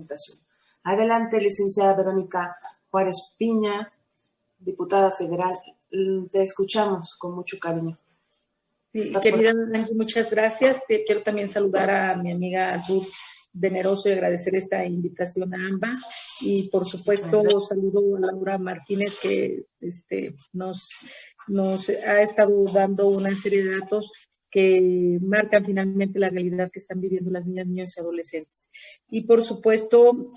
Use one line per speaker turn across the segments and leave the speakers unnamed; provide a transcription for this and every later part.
presentación. Adelante, licenciada Verónica Juárez Piña, diputada federal. Te escuchamos con mucho cariño.
Sí, querida Angie, muchas gracias. Quiero también saludar a mi amiga Ruth Veneroso y agradecer esta invitación a ambas. Y por supuesto saludo a Laura Martínez, que nos ha estado dando una serie de datos que marcan finalmente la realidad que están viviendo las niñas, niños y adolescentes. Y por supuesto,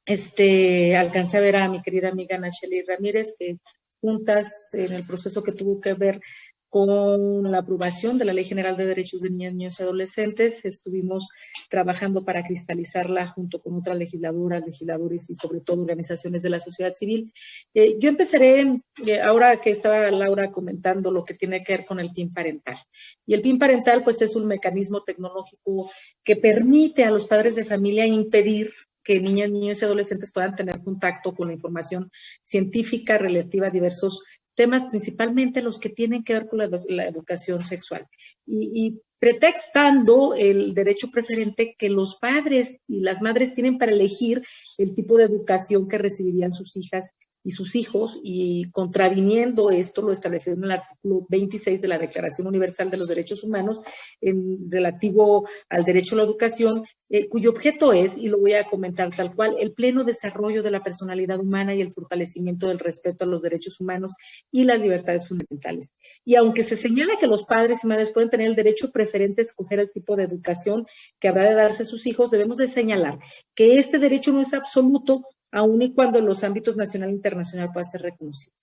alcancé a ver a mi querida amiga Nacheli Ramírez, que juntas en el proceso que tuvo que ver con la aprobación de la Ley General de Derechos de Niñas, Niños y Adolescentes, estuvimos trabajando para cristalizarla junto con otras legisladoras, legisladores y sobre todo organizaciones de la sociedad civil. Yo empezaré, ahora que estaba Laura comentando lo que tiene que ver con el PIN parental. Y el PIN parental pues es un mecanismo tecnológico que permite a los padres de familia impedir que niñas, niños y adolescentes puedan tener contacto con la información científica relativa a diversos temas, principalmente los que tienen que ver con la educación sexual. Y pretextando el derecho preferente que los padres y las madres tienen para elegir el tipo de educación que recibirían sus hijas y sus hijos, y contraviniendo esto lo establecido en el artículo 26 de la Declaración Universal de los Derechos Humanos relativo al derecho a la educación, cuyo objeto es, y lo voy a comentar tal cual, el pleno desarrollo de la personalidad humana y el fortalecimiento del respeto a los derechos humanos y las libertades fundamentales. Y aunque se señala que los padres y madres pueden tener el derecho preferente a escoger el tipo de educación que habrá de darse a sus hijos, debemos de señalar que este derecho no es absoluto, aun y cuando en los ámbitos nacional e internacional pueda ser reconocido.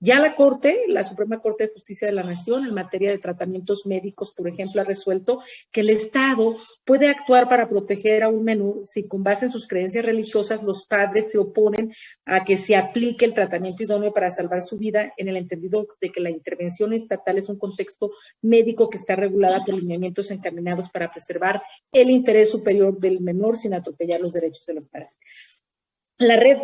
Ya la Suprema Corte de Justicia de la Nación, en materia de tratamientos médicos, por ejemplo, ha resuelto que el Estado puede actuar para proteger a un menor si con base en sus creencias religiosas los padres se oponen a que se aplique el tratamiento idóneo para salvar su vida, en el entendido de que la intervención estatal es un contexto médico que está regulada por lineamientos encaminados para preservar el interés superior del menor sin atropellar los derechos de los padres. La Red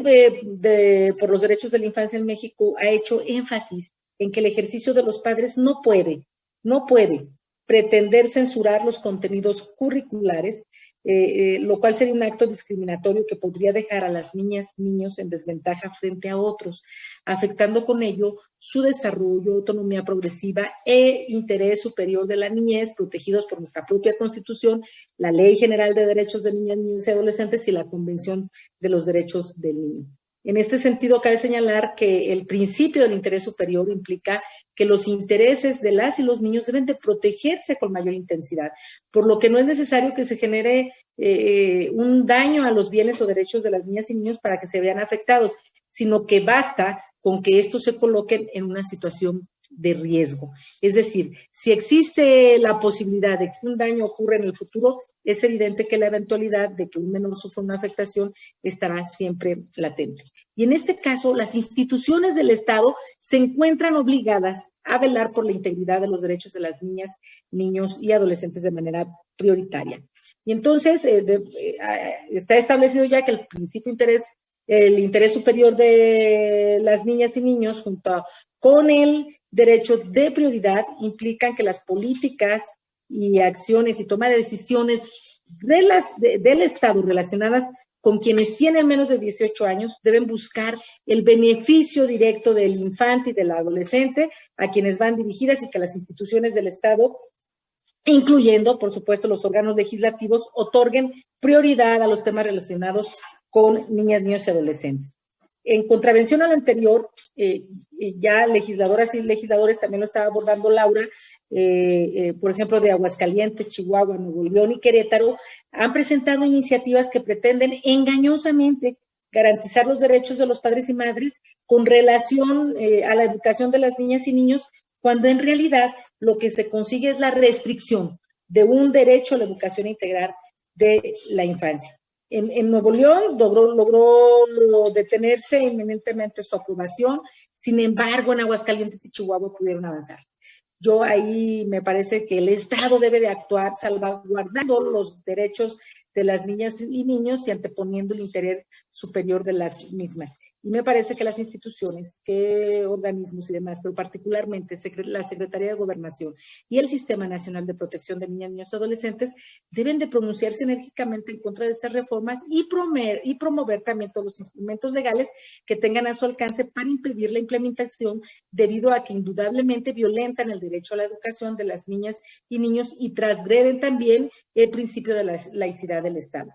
por los Derechos de la Infancia en México ha hecho énfasis en que el ejercicio de los padres no puede pretender censurar los contenidos curriculares, lo cual sería un acto discriminatorio que podría dejar a las niñas, niños en desventaja frente a otros, afectando con ello su desarrollo, autonomía progresiva e interés superior de la niñez, protegidos por nuestra propia Constitución, la Ley General de Derechos de Niñas, Niños y Adolescentes y la Convención de los Derechos del Niño. En este sentido, cabe señalar que el principio del interés superior implica que los intereses de las y los niños deben de protegerse con mayor intensidad, por lo que no es necesario que se genere un daño a los bienes o derechos de las niñas y niños para que se vean afectados, sino que basta con que estos se coloquen en una situación de riesgo. Es decir, si existe la posibilidad de que un daño ocurra en el futuro, es evidente que la eventualidad de que un menor sufra una afectación estará siempre latente. Y en este caso, las instituciones del Estado se encuentran obligadas a velar por la integridad de los derechos de las niñas, niños y adolescentes de manera prioritaria. Y entonces, está establecido ya que el principio el interés superior de las niñas y niños junto con el derecho de prioridad implican que las políticas y acciones y toma de decisiones del Estado relacionadas con quienes tienen menos de 18 años deben buscar el beneficio directo del infante y del adolescente a quienes van dirigidas, y que las instituciones del Estado, incluyendo, por supuesto, los órganos legislativos, otorguen prioridad a los temas relacionados con niñas, niños y adolescentes. En contravención a lo anterior, ya legisladoras y legisladores, también lo estaba abordando Laura, por ejemplo, de Aguascalientes, Chihuahua, Nuevo León y Querétaro, han presentado iniciativas que pretenden engañosamente garantizar los derechos de los padres y madres con relación a la educación de las niñas y niños, cuando en realidad lo que se consigue es la restricción de un derecho a la educación integral de la infancia. En Nuevo León logró detenerse inminentemente su aprobación, sin embargo, en Aguascalientes y Chihuahua pudieron avanzar. Yo ahí me parece que el Estado debe de actuar salvaguardando los derechos de las niñas y niños y anteponiendo el interés superior de las mismas. Y me parece que las instituciones, que organismos y demás, pero particularmente la Secretaría de Gobernación y el Sistema Nacional de Protección de Niñas, Niños y Adolescentes deben de pronunciarse enérgicamente en contra de estas reformas y promover también todos los instrumentos legales que tengan a su alcance para impedir la implementación, debido a que indudablemente violentan el derecho a la educación de las niñas y niños y transgreden también el principio de la laicidad del Estado.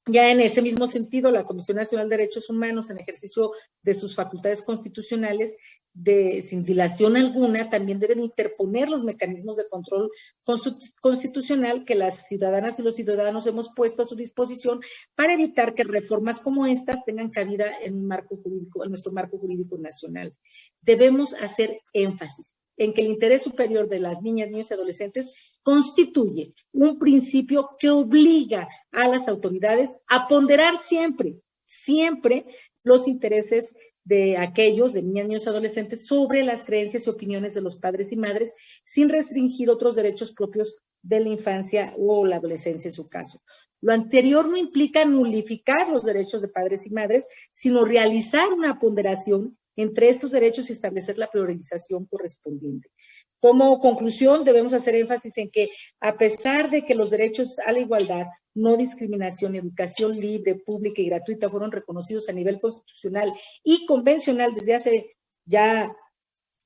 Ya en ese mismo sentido, la Comisión Nacional de Derechos Humanos, en ejercicio de sus facultades constitucionales, sin dilación alguna, también deben interponer los mecanismos de control constitucional que las ciudadanas y los ciudadanos hemos puesto a su disposición para evitar que reformas como estas tengan cabida en nuestro marco jurídico nacional. Debemos hacer énfasis en que el interés superior de las niñas, niños y adolescentes constituye un principio que obliga a las autoridades a ponderar siempre los intereses de aquellos, de niñas, niños y adolescentes, sobre las creencias y opiniones de los padres y madres, sin restringir otros derechos propios de la infancia o la adolescencia en su caso. Lo anterior no implica nulificar los derechos de padres y madres, sino realizar una ponderación entre estos derechos y establecer la priorización correspondiente. Como conclusión, debemos hacer énfasis en que, a pesar de que los derechos a la igualdad, no discriminación, educación libre, pública y gratuita fueron reconocidos a nivel constitucional y convencional desde hace ya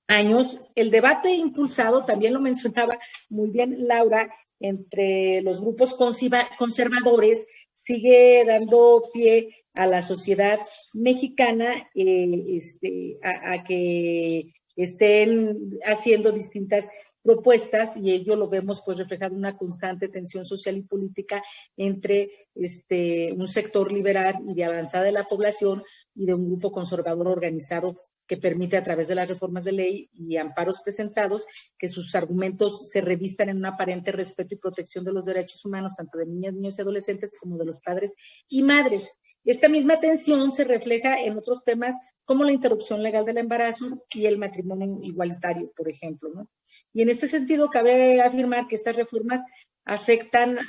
años, el debate impulsado, también lo mencionaba muy bien Laura, entre los grupos conservadores, sigue dando pie a la sociedad mexicana a que estén haciendo distintas propuestas, y ello lo vemos pues reflejado en una constante tensión social y política entre un sector liberal y de avanzada de la población y de un grupo conservador organizado que permite, a través de las reformas de ley y amparos presentados, que sus argumentos se revistan en un aparente respeto y protección de los derechos humanos, tanto de niñas, niños y adolescentes como de los padres y madres. Esta misma tensión se refleja en otros temas como la interrupción legal del embarazo y el matrimonio igualitario, por ejemplo, ¿no? Y en este sentido, cabe afirmar que estas reformas afectarán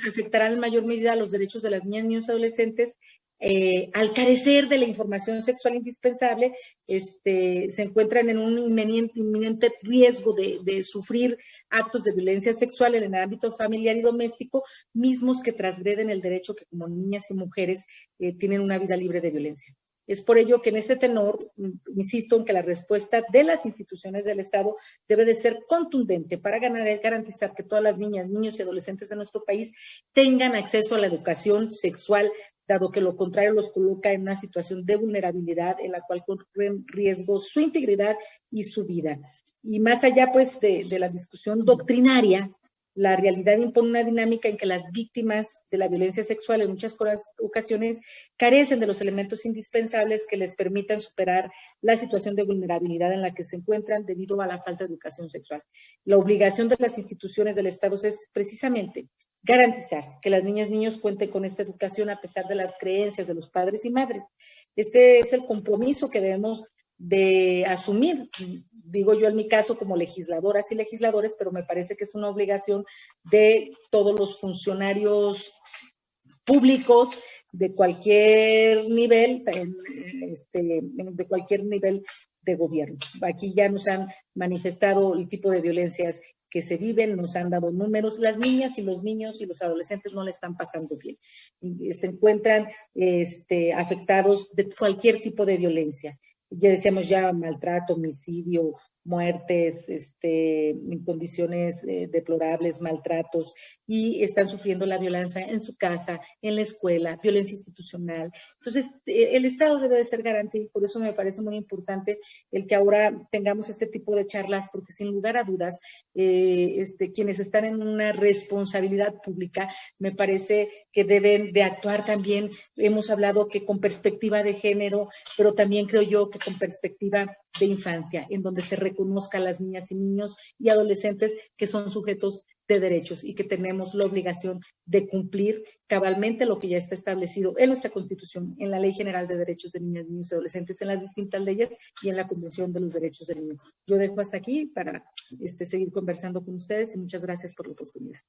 en mayor medida los derechos de las niñas, niños y adolescentes. Al carecer de la información sexual indispensable, se encuentran en un inminente riesgo de sufrir actos de violencia sexual en el ámbito familiar y doméstico, mismos que transgreden el derecho que como niñas y mujeres tienen una vida libre de violencia. Es por ello que en este tenor, insisto en que la respuesta de las instituciones del Estado debe de ser contundente para garantizar que todas las niñas, niños y adolescentes de nuestro país tengan acceso a la educación sexual, dado que lo contrario los coloca en una situación de vulnerabilidad en la cual corren riesgo su integridad y su vida. Y más allá pues de la discusión doctrinaria, la realidad impone una dinámica en que las víctimas de la violencia sexual en muchas ocasiones carecen de los elementos indispensables que les permitan superar la situación de vulnerabilidad en la que se encuentran debido a la falta de educación sexual. La obligación de las instituciones del Estado es precisamente garantizar que las niñas y niños cuenten con esta educación a pesar de las creencias de los padres y madres. Este es el compromiso que debemos de asumir, digo yo en mi caso como legisladoras y legisladores, pero me parece que es una obligación de todos los funcionarios públicos de cualquier nivel, de cualquier nivel de gobierno. Aquí ya nos han manifestado el tipo de violencias que se viven, nos han dado números. Las niñas y los niños y los adolescentes no le están pasando bien. Se encuentran afectados de cualquier tipo de violencia. Ya decíamos ya maltrato, homicidio, muertes, en condiciones deplorables, maltratos, y están sufriendo la violencia en su casa, en la escuela, violencia institucional. Entonces, el Estado debe de ser garante, y por eso me parece muy importante el que ahora tengamos este tipo de charlas, porque sin lugar a dudas, quienes están en una responsabilidad pública, me parece que deben de actuar también, hemos hablado que con perspectiva de género, pero también creo yo que con perspectiva de infancia, en donde se reconozca a las niñas y niños y adolescentes que son sujetos de derechos y que tenemos la obligación de cumplir cabalmente lo que ya está establecido en nuestra Constitución, en la Ley General de Derechos de Niñas, Niños y Adolescentes, en las distintas leyes y en la Convención de los Derechos del Niño. Yo dejo hasta aquí para seguir conversando con ustedes y muchas gracias por la oportunidad.